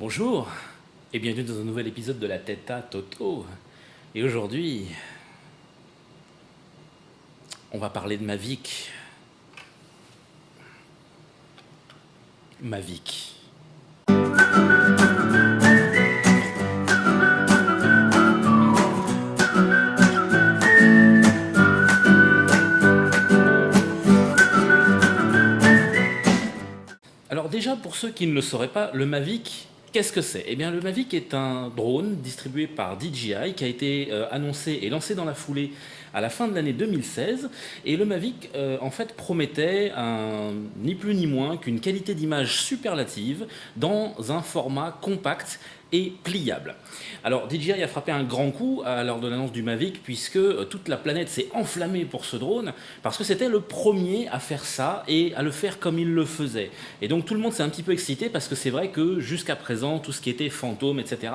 Bonjour et bienvenue dans un nouvel épisode de la Tête à Toto. Et aujourd'hui, on va parler de Mavic. Mavic. Alors déjà, pour ceux qui ne le sauraient pas, le Mavic, qu'est-ce que c'est? Eh bien, le Mavic est un drone distribué par DJI qui a été annoncé et lancé dans la foulée à la fin de l'année 2016. Et le Mavic, en fait, promettait ni plus ni moins qu'une qualité d'image superlative dans un format compact et pliable. Alors DJI a frappé un grand coup lors de l'annonce du Mavic puisque toute la planète s'est enflammée pour ce drone parce que c'était le premier à faire ça et à le faire comme il le faisait. Et donc tout le monde s'est un petit peu excité parce que c'est vrai que jusqu'à présent tout ce qui était fantôme, etc.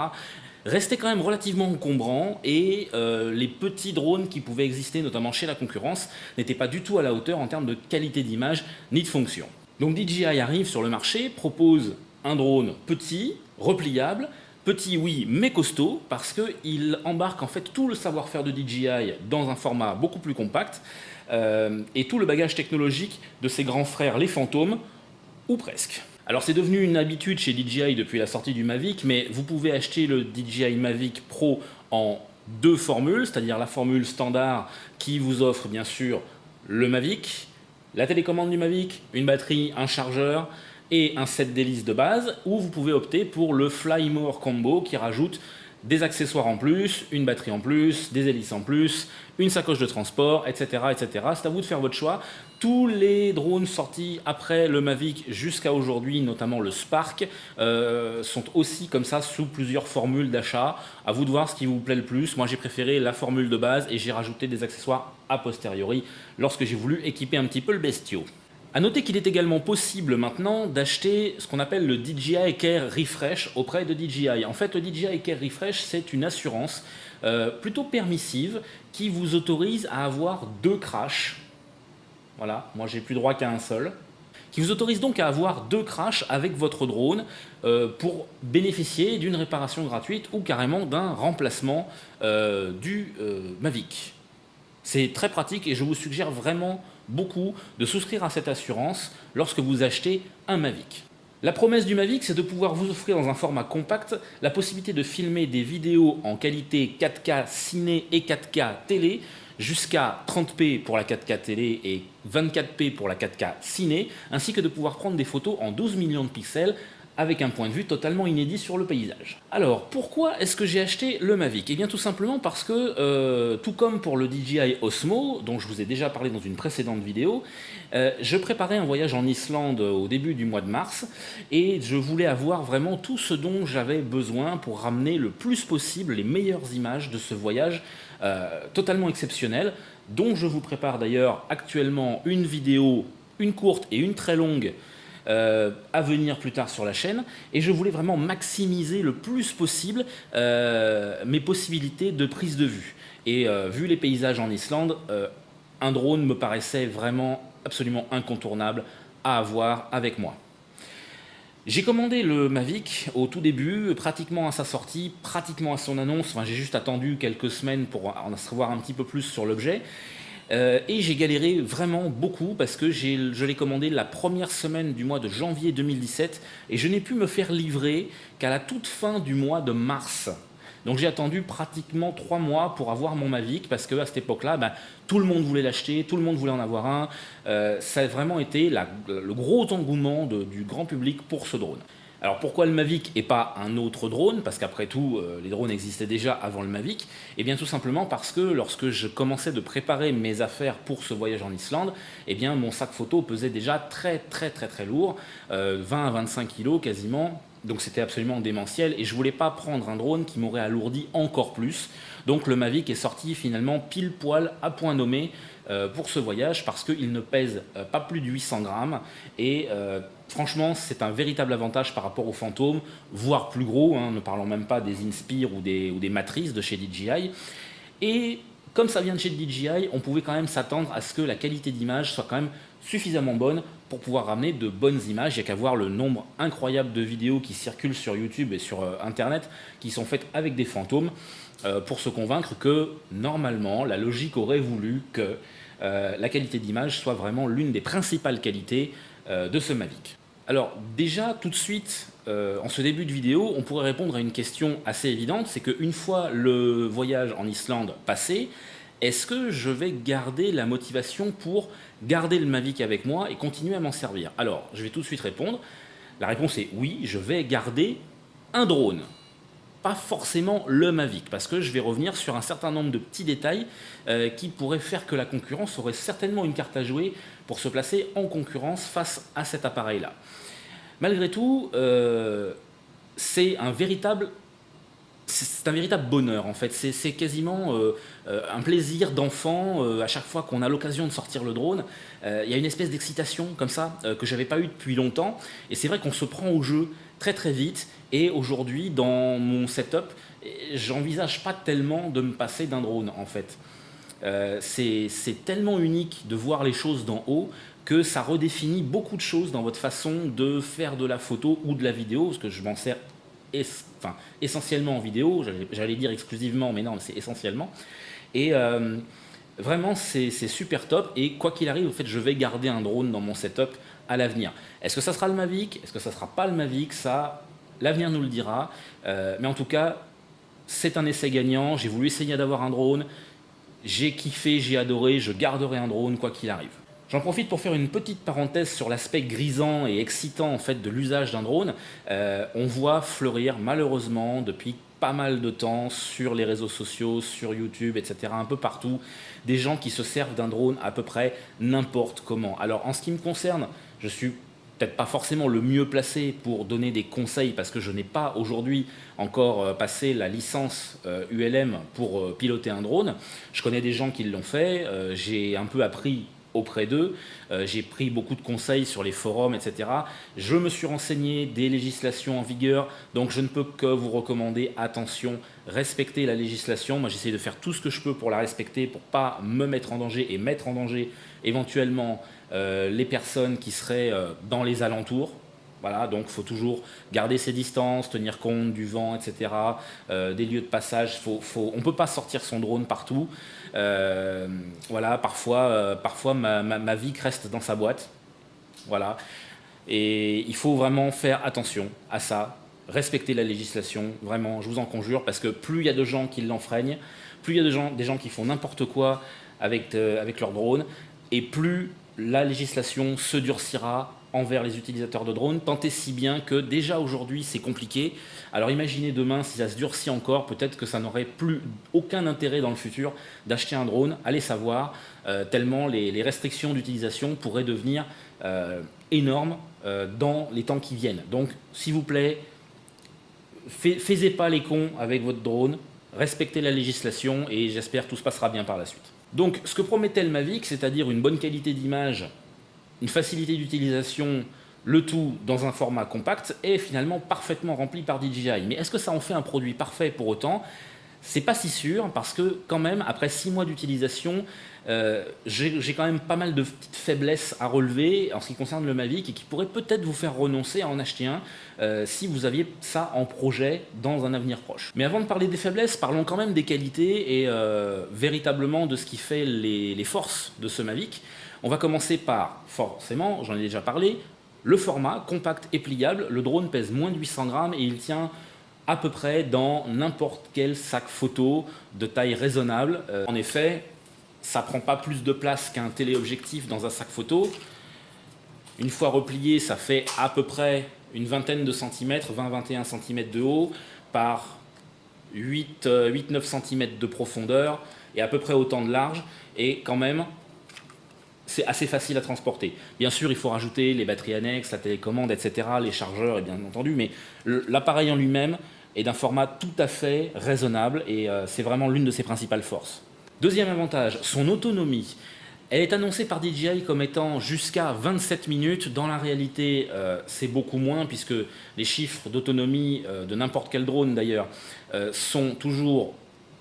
restait quand même relativement encombrant et les petits drones qui pouvaient exister notamment chez la concurrence n'étaient pas du tout à la hauteur en termes de qualité d'image ni de fonction. Donc DJI arrive sur le marché, propose un drone petit, repliable. Petit oui, mais costaud, parce qu'il embarque en fait tout le savoir-faire de DJI dans un format beaucoup plus compact et tout le bagage technologique de ses grands frères les fantômes, ou presque. Alors c'est devenu une habitude chez DJI depuis la sortie du Mavic, mais vous pouvez acheter le DJI Mavic Pro en deux formules, c'est-à-dire la formule standard qui vous offre bien sûr le Mavic, la télécommande du Mavic, une batterie, un chargeur, et un set d'hélices de base, ou vous pouvez opter pour le Fly More Combo qui rajoute des accessoires en plus, une batterie en plus, des hélices en plus, une sacoche de transport, etc. etc. C'est à vous de faire votre choix. Tous les drones sortis après le Mavic jusqu'à aujourd'hui, notamment le Spark, sont aussi comme ça sous plusieurs formules d'achat. À vous de voir ce qui vous plaît le plus. Moi j'ai préféré la formule de base et j'ai rajouté des accessoires a posteriori lorsque j'ai voulu équiper un petit peu le bestiau. A noter qu'il est également possible maintenant d'acheter ce qu'on appelle le DJI Care Refresh auprès de DJI. En fait, le DJI Care Refresh, c'est une assurance plutôt permissive qui vous autorise à avoir deux crashs. Voilà, moi j'ai plus droit qu'à un seul. Qui vous autorise donc à avoir deux crashs avec votre drone pour bénéficier d'une réparation gratuite ou carrément d'un remplacement du Mavic. C'est très pratique et je vous suggère vraiment beaucoup de souscrire à cette assurance lorsque vous achetez un Mavic. La promesse du Mavic, c'est de pouvoir vous offrir dans un format compact la possibilité de filmer des vidéos en qualité 4K ciné et 4K télé jusqu'à 30p pour la 4K télé et 24p pour la 4K ciné, ainsi que de pouvoir prendre des photos en 12 millions de pixels avec un point de vue totalement inédit sur le paysage. Alors, pourquoi est-ce que j'ai acheté le Mavic? Eh bien tout simplement parce que, tout comme pour le DJI Osmo, dont je vous ai déjà parlé dans une précédente vidéo, je préparais un voyage en Islande au début du mois de mars, et je voulais avoir vraiment tout ce dont j'avais besoin pour ramener le plus possible les meilleures images de ce voyage totalement exceptionnel, dont je vous prépare d'ailleurs actuellement une vidéo, une courte et une très longue, à venir plus tard sur la chaîne, et je voulais vraiment maximiser le plus possible mes possibilités de prise de vue. Et vu les paysages en Islande, un drone me paraissait vraiment absolument incontournable à avoir avec moi. J'ai commandé le Mavic au tout début, pratiquement à sa sortie, pratiquement à son annonce. Enfin, j'ai juste attendu quelques semaines pour en savoir un petit peu plus sur l'objet. Et j'ai galéré vraiment beaucoup parce que je l'ai commandé la première semaine du mois de janvier 2017 et je n'ai pu me faire livrer qu'à la toute fin du mois de mars. Donc j'ai attendu pratiquement 3 mois pour avoir mon Mavic parce qu'à cette époque-là, tout le monde voulait l'acheter, tout le monde voulait en avoir un. Ça a vraiment été le gros engouement du grand public pour ce drone. Alors pourquoi le Mavic et pas un autre drone? Parce qu'après tout, les drones existaient déjà avant le Mavic. Eh bien tout simplement parce que lorsque je commençais de préparer mes affaires pour ce voyage en Islande, eh bien mon sac photo pesait déjà très lourd, 20 à 25 kg quasiment. Donc c'était absolument démentiel et je voulais pas prendre un drone qui m'aurait alourdi encore plus. Donc le Mavic est sorti finalement pile poil à point nommé pour ce voyage parce qu'il ne pèse pas plus de 800 grammes et franchement c'est un véritable avantage par rapport aux fantômes, voire plus gros, hein, ne parlons même pas des Inspire ou des Matrice de chez DJI. Et comme ça vient de chez DJI, on pouvait quand même s'attendre à ce que la qualité d'image soit quand même suffisamment bonne pour pouvoir ramener de bonnes images. Il n'y a qu'à voir le nombre incroyable de vidéos qui circulent sur YouTube et sur Internet qui sont faites avec des fantômes pour se convaincre que normalement la logique aurait voulu que la qualité d'image soit vraiment l'une des principales qualités de ce Mavic. Alors déjà tout de suite en ce début de vidéo on pourrait répondre à une question assez évidente, c'est qu'une fois le voyage en Islande passé, est-ce que je vais garder la motivation pour garder le Mavic avec moi et continuer à m'en servir? Alors, je vais tout de suite répondre. La réponse est oui, je vais garder un drone. Pas forcément le Mavic, parce que je vais revenir sur un certain nombre de petits détails qui pourraient faire que la concurrence aurait certainement une carte à jouer pour se placer en concurrence face à cet appareil-là. Malgré tout, c'est un véritable bonheur en fait, c'est quasiment un plaisir d'enfant à chaque fois qu'on a l'occasion de sortir le drone. Il y a une espèce d'excitation comme ça que j'avais pas eu depuis longtemps et c'est vrai qu'on se prend au jeu très très vite et aujourd'hui dans mon setup j'envisage pas tellement de me passer d'un drone en fait. C'est tellement unique de voir les choses d'en haut que ça redéfinit beaucoup de choses dans votre façon de faire de la photo ou de la vidéo, parce que je m'en sers essentiellement en vidéo, j'allais dire exclusivement, mais non, c'est essentiellement. Et vraiment, c'est super top. Et quoi qu'il arrive, en fait, je vais garder un drone dans mon setup à l'avenir. Est-ce que ça sera le Mavic? Est-ce que ça sera pas le Mavic? Ça, l'avenir nous le dira. Mais en tout cas, c'est un essai gagnant. J'ai voulu essayer d'avoir un drone. J'ai kiffé, j'ai adoré. Je garderai un drone quoi qu'il arrive. J'en profite pour faire une petite parenthèse sur l'aspect grisant et excitant en fait, de l'usage d'un drone. On voit fleurir malheureusement depuis pas mal de temps sur les réseaux sociaux, sur YouTube, etc., un peu partout, des gens qui se servent d'un drone à peu près n'importe comment. Alors en ce qui me concerne, je suis peut-être pas forcément le mieux placé pour donner des conseils parce que je n'ai pas aujourd'hui encore passé la licence ULM pour piloter un drone. Je connais des gens qui l'ont fait, j'ai un peu appris auprès d'eux, j'ai pris beaucoup de conseils sur les forums, etc. Je me suis renseigné des législations en vigueur, donc je ne peux que vous recommander, attention, respectez la législation. Moi j'essaie de faire tout ce que je peux pour la respecter, pour ne pas me mettre en danger et mettre en danger éventuellement les personnes qui seraient dans les alentours. Voilà, donc il faut toujours garder ses distances, tenir compte du vent, etc., des lieux de passage. On ne peut pas sortir son drone partout. Voilà, parfois ma vie reste dans sa boîte. Voilà. Et il faut vraiment faire attention à ça, respecter la législation, vraiment, je vous en conjure, parce que plus il y a de gens qui l'enfreignent, plus il y a des gens qui font n'importe quoi avec leur drone, et plus la législation se durcira envers les utilisateurs de drones, tant et si bien que déjà aujourd'hui c'est compliqué. Alors imaginez demain si ça se durcit encore, peut-être que ça n'aurait plus aucun intérêt dans le futur d'acheter un drone, allez savoir, tellement les restrictions d'utilisation pourraient devenir énormes dans les temps qui viennent. Donc s'il vous plaît, faisez pas les cons avec votre drone, respectez la législation et j'espère que tout se passera bien par la suite. Donc ce que promettait le Mavic, c'est-à-dire une bonne qualité d'image, une facilité d'utilisation, le tout dans un format compact, est finalement parfaitement rempli par DJI. Mais est-ce que ça en fait un produit parfait pour autant? C'est pas si sûr, parce que quand même, après 6 mois d'utilisation, j'ai quand même pas mal de petites faiblesses à relever en ce qui concerne le Mavic et qui pourraient peut-être vous faire renoncer à en acheter un si vous aviez ça en projet dans un avenir proche. Mais avant de parler des faiblesses, parlons quand même des qualités et véritablement de ce qui fait les forces de ce Mavic. On va commencer par, forcément, j'en ai déjà parlé, le format compact et pliable. Le drone pèse moins de 800 grammes et il tient à peu près dans n'importe quel sac photo de taille raisonnable. En effet, ça ne prend pas plus de place qu'un téléobjectif dans un sac photo. Une fois replié, ça fait à peu près une vingtaine de centimètres, 20-21 cm de haut par 8-9 cm de profondeur et à peu près autant de large. Et quand même, c'est assez facile à transporter. Bien sûr, il faut rajouter les batteries annexes, la télécommande, etc., les chargeurs, et bien entendu, mais l'appareil en lui-même est d'un format tout à fait raisonnable et c'est vraiment l'une de ses principales forces. Deuxième avantage, son autonomie. Elle est annoncée par DJI comme étant jusqu'à 27 minutes. Dans la réalité, c'est beaucoup moins puisque les chiffres d'autonomie de n'importe quel drone d'ailleurs sont toujours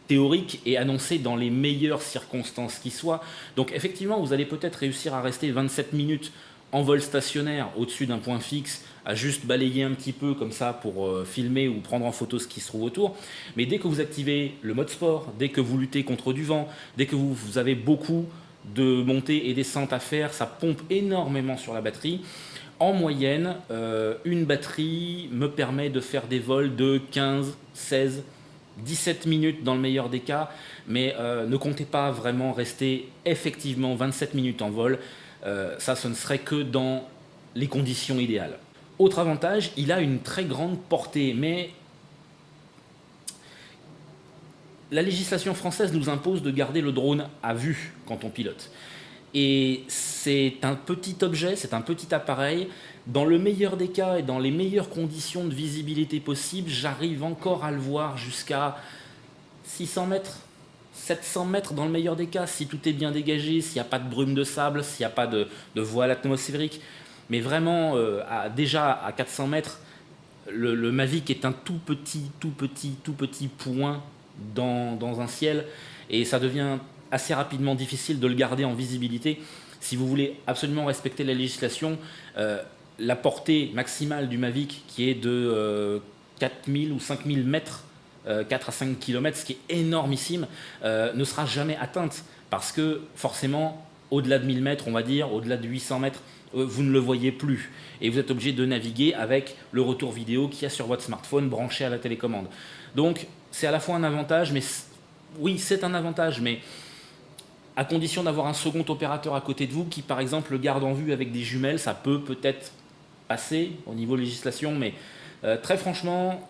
théorique et annoncé dans les meilleures circonstances qui soient. Donc effectivement, vous allez peut-être réussir à rester 27 minutes en vol stationnaire au-dessus d'un point fixe, à juste balayer un petit peu comme ça pour filmer ou prendre en photo ce qui se trouve autour. Mais dès que vous activez le mode sport, dès que vous luttez contre du vent, dès que vous avez beaucoup de montées et descentes à faire, ça pompe énormément sur la batterie. En moyenne, une batterie me permet de faire des vols de 15, 16, 17 minutes dans le meilleur des cas, mais ne comptez pas vraiment rester effectivement 27 minutes en vol. Ça, ce ne serait que dans les conditions idéales. Autre avantage, il a une très grande portée, mais la législation française nous impose de garder le drone à vue quand on pilote. Et c'est un petit objet, c'est un petit appareil. Dans le meilleur des cas et dans les meilleures conditions de visibilité possibles, j'arrive encore à le voir jusqu'à 600 mètres, 700 mètres dans le meilleur des cas, si tout est bien dégagé, s'il n'y a pas de brume de sable, s'il n'y a pas de voile atmosphérique. Mais vraiment, déjà à 400 mètres, le Mavic est un tout petit point dans un ciel, et ça devient assez rapidement difficile de le garder en visibilité. Si vous voulez absolument respecter la législation, la portée maximale du Mavic, qui est de 4000 ou 5000 mètres, 4 à 5 km, ce qui est énormissime, ne sera jamais atteinte, parce que forcément, au-delà de 1000 mètres, on va dire, au-delà de 800 mètres, vous ne le voyez plus. Et vous êtes obligé de naviguer avec le retour vidéo qu'il y a sur votre smartphone branché à la télécommande. Donc, c'est à la fois un avantage, mais oui, c'est un avantage, mais à condition d'avoir un second opérateur à côté de vous qui, par exemple, le garde en vue avec des jumelles, ça peut peut-être passer au niveau législation, mais très franchement,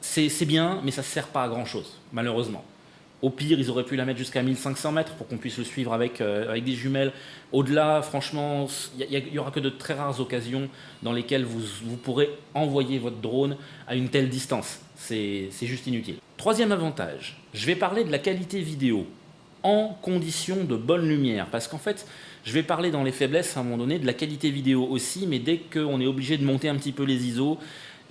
c'est bien, mais ça ne sert pas à grand-chose, malheureusement. Au pire, ils auraient pu la mettre jusqu'à 1500 mètres pour qu'on puisse le suivre avec des jumelles. Au-delà, franchement, il n'y aura que de très rares occasions dans lesquelles vous pourrez envoyer votre drone à une telle distance. C'est juste inutile. Troisième avantage, je vais parler de la qualité vidéo en conditions de bonne lumière. Parce qu'en fait, je vais parler dans les faiblesses à un moment donné de la qualité vidéo aussi, mais dès qu'on est obligé de monter un petit peu les ISO,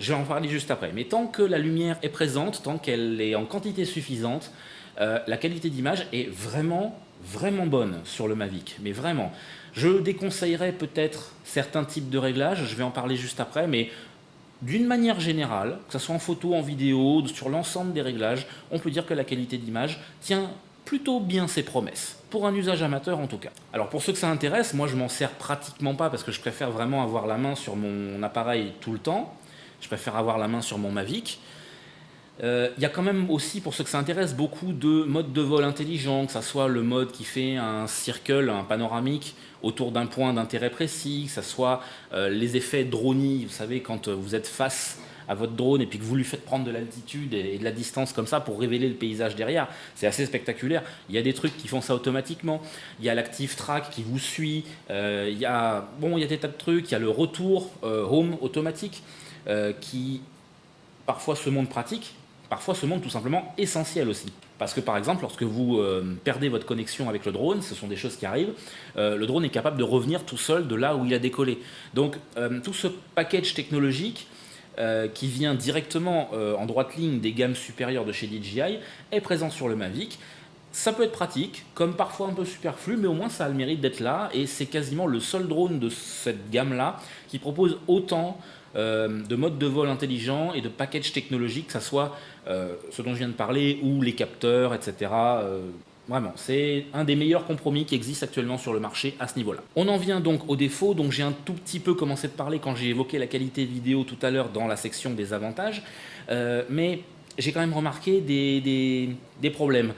je vais en parler juste après. Mais tant que la lumière est présente, tant qu'elle est en quantité suffisante, la qualité d'image est vraiment bonne sur le Mavic, mais vraiment. Je déconseillerais peut-être certains types de réglages, je vais en parler juste après, mais d'une manière générale, que ce soit en photo, en vidéo, sur l'ensemble des réglages, on peut dire que la qualité d'image tient plutôt bien ses promesses, pour un usage amateur en tout cas. Alors pour ceux que ça intéresse, moi je m'en sers pratiquement pas parce que je préfère vraiment avoir la main sur mon appareil tout le temps, je préfère avoir la main sur mon Mavic. Il y a quand même aussi, pour ceux que ça intéresse, beaucoup de modes de vol intelligents, que ce soit le mode qui fait un circle, un panoramique autour d'un point d'intérêt précis, que ce soit les effets drony, vous savez, quand vous êtes face à votre drone et puis que vous lui faites prendre de l'altitude et de la distance comme ça pour révéler le paysage derrière, c'est assez spectaculaire. Il y a des trucs qui font ça automatiquement, il y a l'active track qui vous suit, il y a des tas de trucs, il y a le retour home automatique qui parfois se montre pratique, parfois se montre tout simplement essentiel aussi. Parce que par exemple, lorsque vous perdez votre connexion avec le drone, ce sont des choses qui arrivent, le drone est capable de revenir tout seul de là où il a décollé. Donc tout ce package technologique qui vient directement en droite ligne des gammes supérieures de chez DJI est présent sur le Mavic. Ça peut être pratique, comme parfois un peu superflu, mais au moins ça a le mérite d'être là, et c'est quasiment le seul drone de cette gamme-là qui propose autant de modes de vol intelligents et de packages technologiques, que ce soit ce dont je viens de parler, ou les capteurs, etc. Vraiment, c'est un des meilleurs compromis qui existent actuellement sur le marché à ce niveau-là. On en vient donc aux défauts, donc j'ai un tout petit peu commencé de parler quand j'ai évoqué la qualité vidéo tout à l'heure dans la section des avantages, mais j'ai quand même remarqué des problèmes,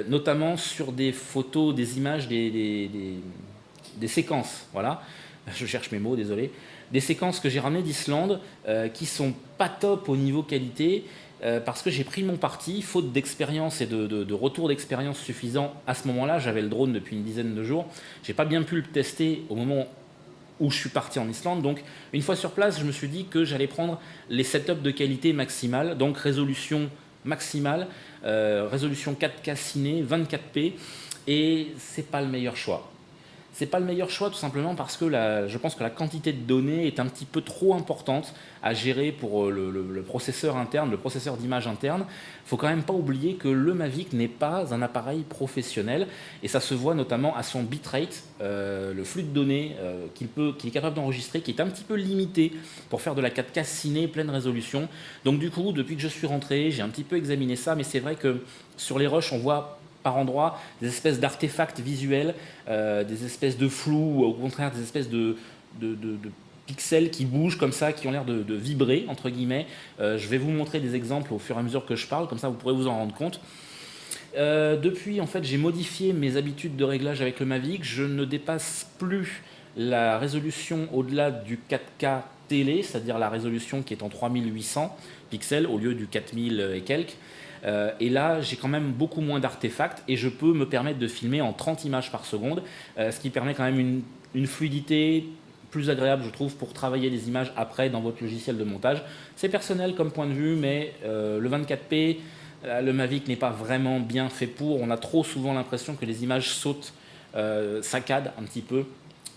notamment sur des photos, des images, des séquences, voilà, je cherche mes mots, désolé, des séquences que j'ai ramenées d'Islande qui sont pas top au niveau qualité, parce que j'ai pris mon parti, faute d'expérience et de retour d'expérience suffisant à ce moment-là. J'avais le drone depuis une dizaine de jours. J'ai pas bien pu le tester au moment où je suis parti en Islande. Donc, une fois sur place, je me suis dit que j'allais prendre les setups de qualité maximale, donc résolution maximale, résolution 4K ciné, 24p, et c'est pas le meilleur choix. c'est pas le meilleur choix tout simplement parce que je pense que la quantité de données est un petit peu trop importante à gérer pour le processeur interne, le processeur d'image interne. Il faut quand même pas oublier que le Mavic n'est pas un appareil professionnel et ça se voit notamment à son bitrate, le flux de données qu'il est capable d'enregistrer, qui est un petit peu limité pour faire de la 4K ciné pleine résolution. Donc du coup, depuis que je suis rentré, j'ai un petit peu examiné ça, mais c'est vrai que sur les rushs, on voit par endroits des espèces d'artefacts visuels, des espèces de flou, ou au contraire des espèces de pixels qui bougent comme ça, qui ont l'air de vibrer, entre guillemets. Je vais vous montrer des exemples au fur et à mesure que je parle, comme ça vous pourrez vous en rendre compte. Depuis, en fait, j'ai modifié mes habitudes de réglage avec le Mavic. Je ne dépasse plus la résolution au-delà du 4K télé, c'est-à-dire la résolution qui est en 3800 pixels au lieu du 4000 et quelques. Et là, j'ai quand même beaucoup moins d'artefacts et je peux me permettre de filmer en 30 images par seconde, ce qui permet quand même une fluidité plus agréable, je trouve, pour travailler les images après dans votre logiciel de montage. C'est personnel comme point de vue, mais le 24p, le Mavic n'est pas vraiment bien fait pour. On a trop souvent l'impression que les images sautent, saccadent un petit peu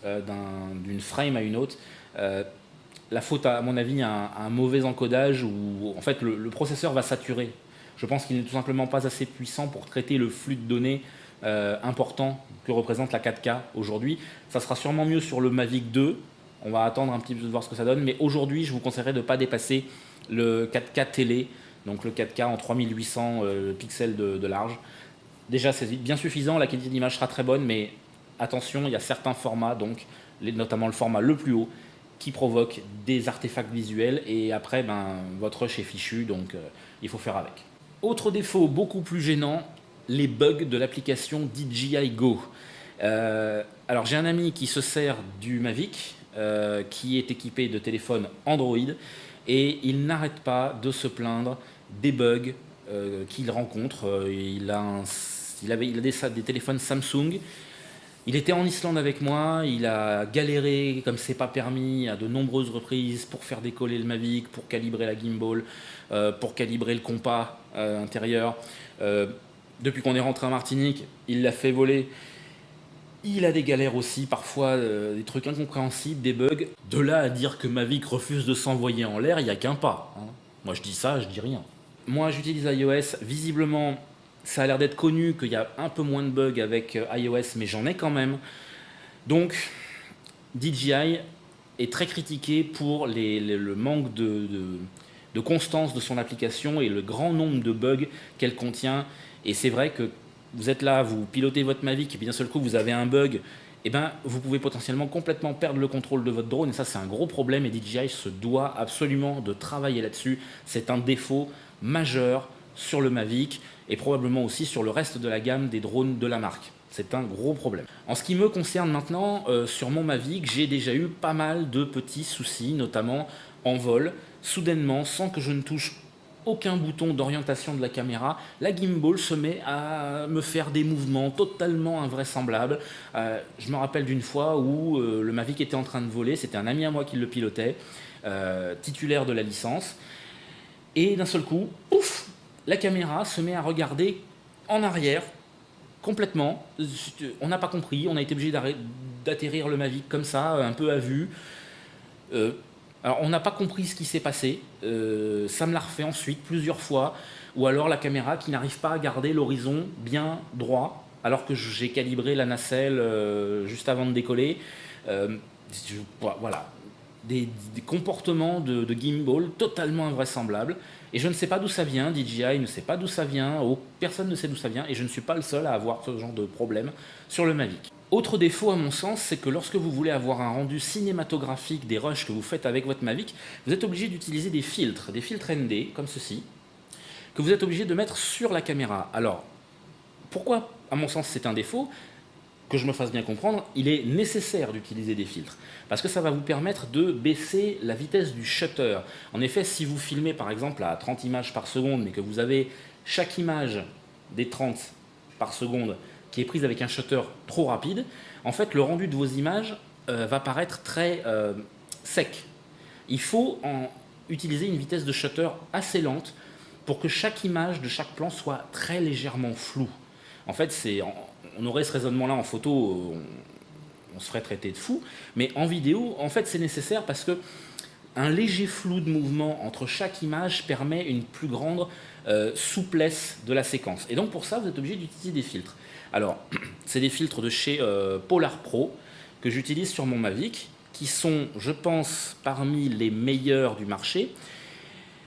d'une frame à une autre. La faute, à mon avis, à un mauvais encodage où en fait le processeur va saturer. Je pense qu'il n'est tout simplement pas assez puissant pour traiter le flux de données important que représente la 4K aujourd'hui. Ça sera sûrement mieux sur le Mavic 2. On va attendre un petit peu de voir ce que ça donne. Mais aujourd'hui, je vous conseillerais de ne pas dépasser le 4K télé, donc le 4K en 3800 pixels de large. Déjà, c'est bien suffisant. La qualité d'image sera très bonne, mais attention, il y a certains formats, donc notamment le format le plus haut, qui provoque des artefacts visuels. Et après, votre rush est fichu, donc il faut faire avec. Autre défaut beaucoup plus gênant, les bugs de l'application DJI Go. Alors j'ai un ami qui se sert du Mavic, qui est équipé de téléphone Android, et il n'arrête pas de se plaindre des bugs qu'il rencontre. Il a des téléphones Samsung. Il était en Islande avec moi, il a galéré comme c'est pas permis à de nombreuses reprises pour faire décoller le Mavic, pour calibrer la gimbal, pour calibrer le compas intérieur. Depuis qu'on est rentré en Martinique, il l'a fait voler. Il a des galères aussi, parfois des trucs incompréhensibles, des bugs. De là à dire que Mavic refuse de s'envoyer en l'air, il n'y a qu'un pas, hein. Moi je dis ça, je dis rien. Moi j'utilise iOS, visiblement ça a l'air d'être connu qu'il y a un peu moins de bugs avec iOS, mais j'en ai quand même. Donc DJI est très critiqué pour le manque de constance de son application et le grand nombre de bugs qu'elle contient. Et c'est vrai que vous êtes là, vous pilotez votre Mavic et puis d'un seul coup vous avez un bug, et vous pouvez potentiellement complètement perdre le contrôle de votre drone. Et ça, c'est un gros problème et DJI se doit absolument de travailler là-dessus. C'est un défaut majeur sur le Mavic et probablement aussi sur le reste de la gamme des drones de la marque. C'est un gros problème. En ce qui me concerne maintenant, sur mon Mavic, j'ai déjà eu pas mal de petits soucis, notamment en vol. Soudainement, sans que je ne touche aucun bouton d'orientation de la caméra, la gimbal se met à me faire des mouvements totalement invraisemblables. Je me rappelle d'une fois où le Mavic était en train de voler, c'était un ami à moi qui le pilotait, titulaire de la licence, et d'un seul coup, pouf, la caméra se met à regarder en arrière, complètement. On n'a pas compris, on a été obligé d'atterrir le Mavic comme ça, un peu à vue. Alors on n'a pas compris ce qui s'est passé, ça me l'a refait ensuite plusieurs fois, ou alors la caméra qui n'arrive pas à garder l'horizon bien droit, alors que j'ai calibré la nacelle juste avant de décoller. Voilà, des comportements de gimbal totalement invraisemblables. Et je ne sais pas d'où ça vient, DJI ne sait pas d'où ça vient, personne ne sait d'où ça vient, et je ne suis pas le seul à avoir ce genre de problème sur le Mavic. Autre défaut à mon sens, c'est que lorsque vous voulez avoir un rendu cinématographique des rushs que vous faites avec votre Mavic, vous êtes obligé d'utiliser des filtres ND, comme ceci, que vous êtes obligé de mettre sur la caméra. Alors, pourquoi, à mon sens, c'est un défaut ? Que je me fasse bien comprendre, il est nécessaire d'utiliser des filtres parce que ça va vous permettre de baisser la vitesse du shutter. En effet, si vous filmez par exemple à 30 images par seconde, mais que vous avez chaque image des 30 par seconde qui est prise avec un shutter trop rapide, en fait, le rendu de vos images va paraître très sec. Il faut utiliser une vitesse de shutter assez lente pour que chaque image de chaque plan soit très légèrement floue. En fait, on aurait ce raisonnement-là en photo, on on se ferait traiter de fou. Mais en vidéo, en fait, c'est nécessaire parce que un léger flou de mouvement entre chaque image permet une plus grande souplesse de la séquence. Et donc pour ça, vous êtes obligé d'utiliser des filtres. Alors, c'est des filtres de chez Polar Pro que j'utilise sur mon Mavic, qui sont, je pense, parmi les meilleurs du marché.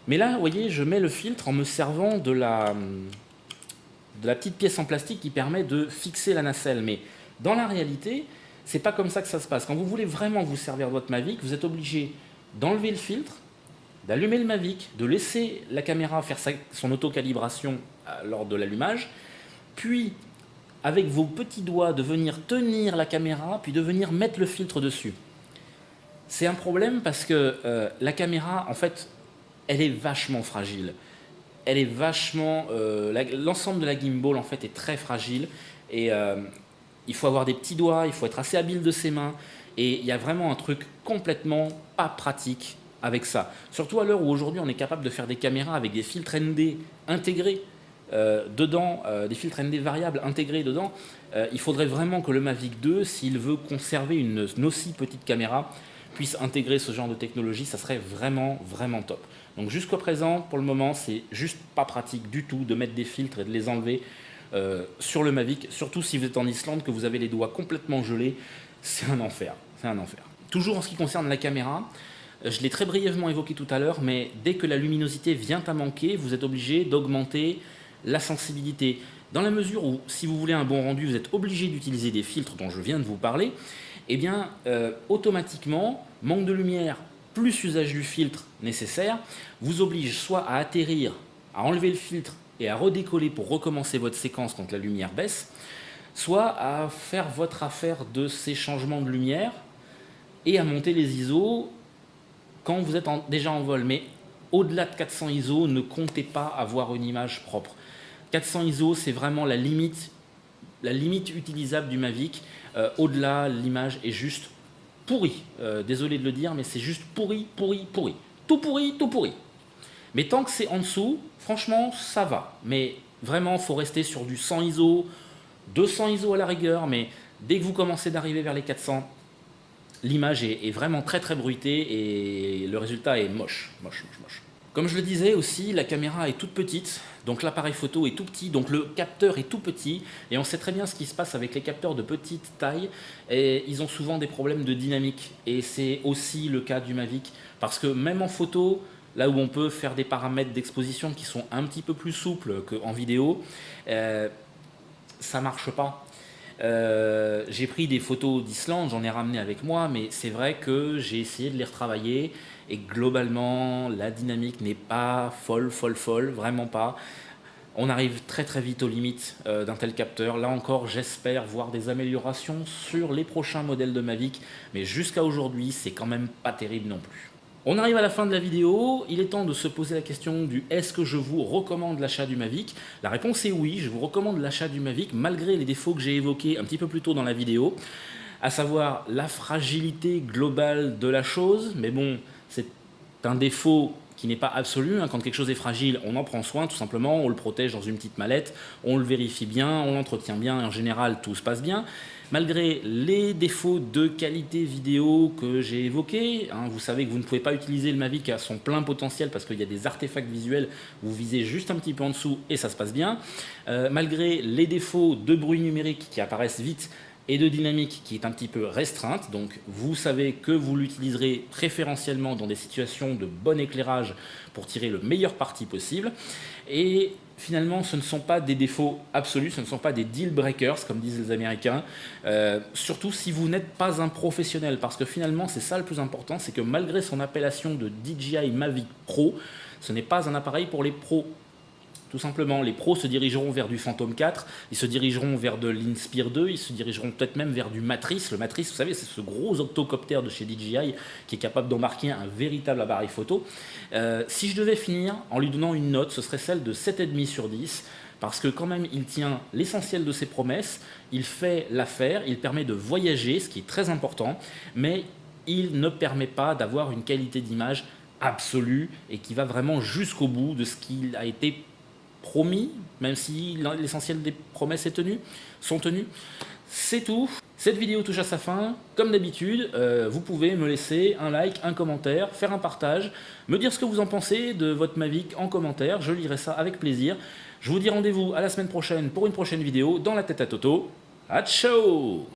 Mais là, vous voyez, je mets le filtre en me servant de la petite pièce en plastique qui permet de fixer la nacelle. Mais dans la réalité, c'est pas comme ça que ça se passe. Quand vous voulez vraiment vous servir de votre Mavic, vous êtes obligé d'enlever le filtre, d'allumer le Mavic, de laisser la caméra faire son auto-calibration lors de l'allumage, puis avec vos petits doigts de venir tenir la caméra, puis de venir mettre le filtre dessus. C'est un problème parce que la caméra, en fait, elle est vachement fragile. Elle est vachement... l'ensemble de la gimbal, en fait, est très fragile. Et il faut avoir des petits doigts, il faut être assez habile de ses mains. Et il y a vraiment un truc complètement pas pratique avec ça. Surtout à l'heure où aujourd'hui, on est capable de faire des caméras avec des filtres ND intégrés dedans, des filtres ND variables intégrés dedans. Il faudrait vraiment que le Mavic 2, s'il veut conserver une aussi petite caméra, puisse intégrer ce genre de technologie. Ça serait vraiment, vraiment top. Donc jusqu'à présent, pour le moment, c'est juste pas pratique du tout de mettre des filtres et de les enlever sur le Mavic, surtout si vous êtes en Islande, que vous avez les doigts complètement gelés. C'est un enfer, c'est un enfer. Toujours en ce qui concerne la caméra, je l'ai très brièvement évoqué tout à l'heure, mais dès que la luminosité vient à manquer, vous êtes obligé d'augmenter la sensibilité. Dans la mesure où, si vous voulez un bon rendu, vous êtes obligé d'utiliser des filtres dont je viens de vous parler, eh bien, automatiquement, manque de lumière plus usage du filtre nécessaire, vous oblige soit à atterrir, à enlever le filtre et à redécoller pour recommencer votre séquence quand la lumière baisse, soit à faire votre affaire de ces changements de lumière et à monter les ISO quand vous êtes déjà en vol. Mais au-delà de 400 ISO, ne comptez pas avoir une image propre. 400 ISO, c'est vraiment la limite utilisable du Mavic. Au-delà, l'image est juste pourrie. Désolé de le dire, mais c'est juste pourri, pourri, pourri. Tout pourri, tout pourri. Mais tant que c'est en dessous, franchement, ça va. Mais vraiment, il faut rester sur du 100 ISO, 200 ISO à la rigueur, mais dès que vous commencez d'arriver vers les 400, l'image est vraiment très très bruitée et le résultat est moche, moche, moche, moche. Comme je le disais aussi, la caméra est toute petite, donc l'appareil photo est tout petit, donc le capteur est tout petit, et on sait très bien ce qui se passe avec les capteurs de petite taille, et ils ont souvent des problèmes de dynamique, et c'est aussi le cas du Mavic, parce que même en photo, là où on peut faire des paramètres d'exposition qui sont un petit peu plus souples qu'en vidéo, ça marche pas. J'ai pris des photos d'Islande, j'en ai ramené avec moi, mais c'est vrai que j'ai essayé de les retravailler et globalement la dynamique n'est pas folle, vraiment pas. On arrive très très vite aux limites d'un tel capteur. Là encore, j'espère voir des améliorations sur les prochains modèles de Mavic, mais jusqu'à aujourd'hui, c'est quand même pas terrible non plus. On arrive à la fin de la vidéo, il est temps de se poser la question du est-ce que je vous recommande l'achat du Mavic? La réponse est oui, je vous recommande l'achat du Mavic malgré les défauts que j'ai évoqués un petit peu plus tôt dans la vidéo, à savoir la fragilité globale de la chose, mais bon, c'est un défaut qui n'est pas absolu. Quand quelque chose est fragile, on en prend soin tout simplement, on le protège dans une petite mallette, on le vérifie bien, on l'entretient bien, et en général tout se passe bien. Malgré les défauts de qualité vidéo que j'ai évoqués, vous savez que vous ne pouvez pas utiliser le Mavic à son plein potentiel parce qu'il y a des artefacts visuels, vous visez juste un petit peu en dessous et ça se passe bien. Malgré les défauts de bruit numérique qui apparaissent vite et de dynamique qui est un petit peu restreinte, donc vous savez que vous l'utiliserez préférentiellement dans des situations de bon éclairage pour tirer le meilleur parti possible. Et finalement, ce ne sont pas des défauts absolus, ce ne sont pas des deal breakers, comme disent les Américains, surtout si vous n'êtes pas un professionnel, parce que finalement, c'est ça le plus important, c'est que malgré son appellation de DJI Mavic Pro, ce n'est pas un appareil pour les pros. Tout simplement, les pros se dirigeront vers du Phantom 4, ils se dirigeront vers de l'Inspire 2, ils se dirigeront peut-être même vers du Matrice. Le Matrice, vous savez, c'est ce gros octocoptère de chez DJI qui est capable d'embarquer un véritable appareil photo. Si je devais finir en lui donnant une note, ce serait celle de 7,5 sur 10, parce que quand même, il tient l'essentiel de ses promesses, il fait l'affaire, il permet de voyager, ce qui est très important, mais il ne permet pas d'avoir une qualité d'image absolue et qui va vraiment jusqu'au bout de ce qu'il a été promis, même si l'essentiel des promesses sont tenues. C'est tout. Cette vidéo touche à sa fin. Comme d'habitude, vous pouvez me laisser un like, un commentaire, faire un partage, me dire ce que vous en pensez de votre Mavic en commentaire. Je lirai ça avec plaisir. Je vous dis rendez-vous à la semaine prochaine pour une prochaine vidéo dans la tête à Toto. À ciao!